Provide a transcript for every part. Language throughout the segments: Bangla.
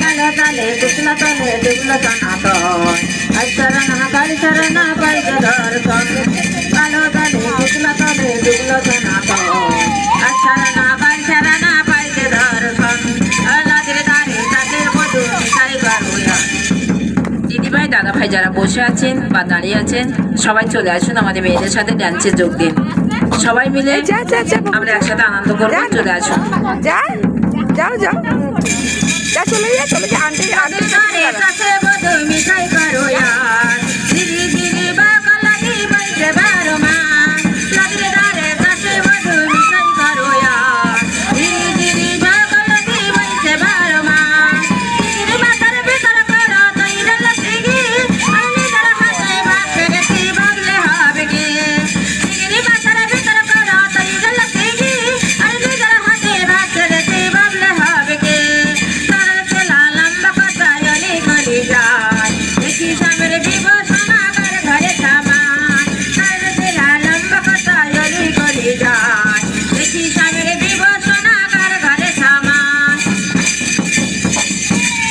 कालो तले दुखला तले दुखला सनातन अक्षरना काली शरणा पाइके दर्शन कालो तले दुखला सनातन अक्षरना काली शरणा पाइके दर्शन लाजरे दारे ताके बधू मिठाई करुया দিদিভাই দাদা ভাই যারা বসে আছেন বা দাঁড়িয়ে আছেন সবাই চলে আসুন আমাদের মেয়েদের সাথে ডান্সে যোগ দিন সবাই মিলে আমরা একসাথে আনন্দ করব চলে আসুন যাও যাও যা চলে যা আন্টি আন্টি কাছে বধু মিঠাই করো यार ধীরে ধীরে বাকলা দি বাইরে বারো মা লাগরে দারে কাছে বধু মিঠাই করো यार ধীরে ধীরে বাকলা দি বাইরে বারো মা ধীরে বাতার বেকার করো তৈরা লাগি আনি যারা হাতে বাতে রেতি বদলে হবে কি ধীরে বাতার বেকার করো তৈরা লাগি আনি যারা হাতে বাতে রেতি বদলে হবে কি দেখি সামনে বিভূষণা কর ঘরে সামান তেরা লম্বা কথায়লি করে যায় দেখি সামনে বিভূষণা কর ঘরে সামান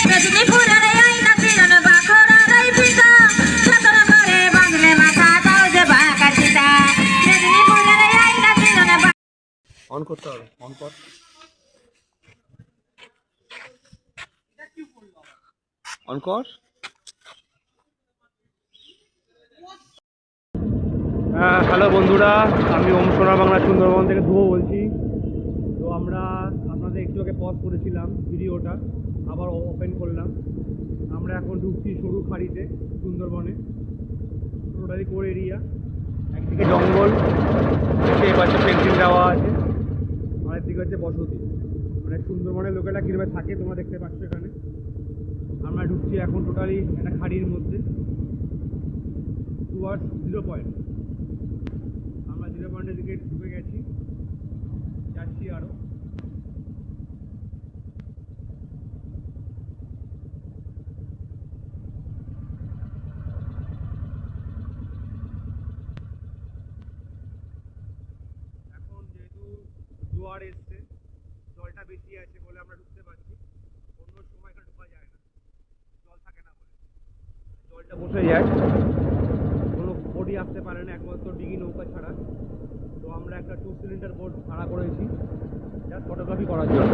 মেদিনীপুরের আইনা তিরন বাখরা রাই পিতা সতর করে বাংলে মাথা দাও যে বাঁকা চিতা মেদিনীপুরের আইনা তিরন অন করতে হবে অন কর অন কর হ্যালো বন্ধুরা আমি ওম সোনা বাংলা সুন্দরবন থেকে ধ্রুব বলছি তো আমরা আপনাদের একটু আগে পজ করেছিলাম ভিডিওটা আবার ওপেন করলাম আমরা এখন ঢুকছি সরু খাড়িতে সুন্দরবনে টোটালি কোর এরিয়া একদিকে জঙ্গল সেই পাশে ফেন্সিং দেওয়া আছে আরেকদিকে হচ্ছে বসতি মানে সুন্দরবনের লোকেরা কীভাবে থাকে তোমরা দেখতে পাচ্ছ এখানে আমরা ঢুকছি এখন টোটালি একটা খাড়ির মধ্যে টুয়ার্ডস 0 পয়েন্ট আমরা 0 পয়েন্টের দিকে ঢুকে গেছি যাচ্ছি আরও এখন যেহেতু জোয়ার এসছে জলটা বেশি আছে বলে আমরা ঢুকতে পারছি অন্য সময় এখানে ঢোকা যায় না জল থাকে না বলে জলটা বসে যায় কোনো বোটই আসতে পারে না একমাত্র ডিঙি নৌকা ছাড়া তো আমরা একটা 2 সিলিন্ডার বোট ভাড়া করেছি যা ফটোগ্রাফি করার জন্য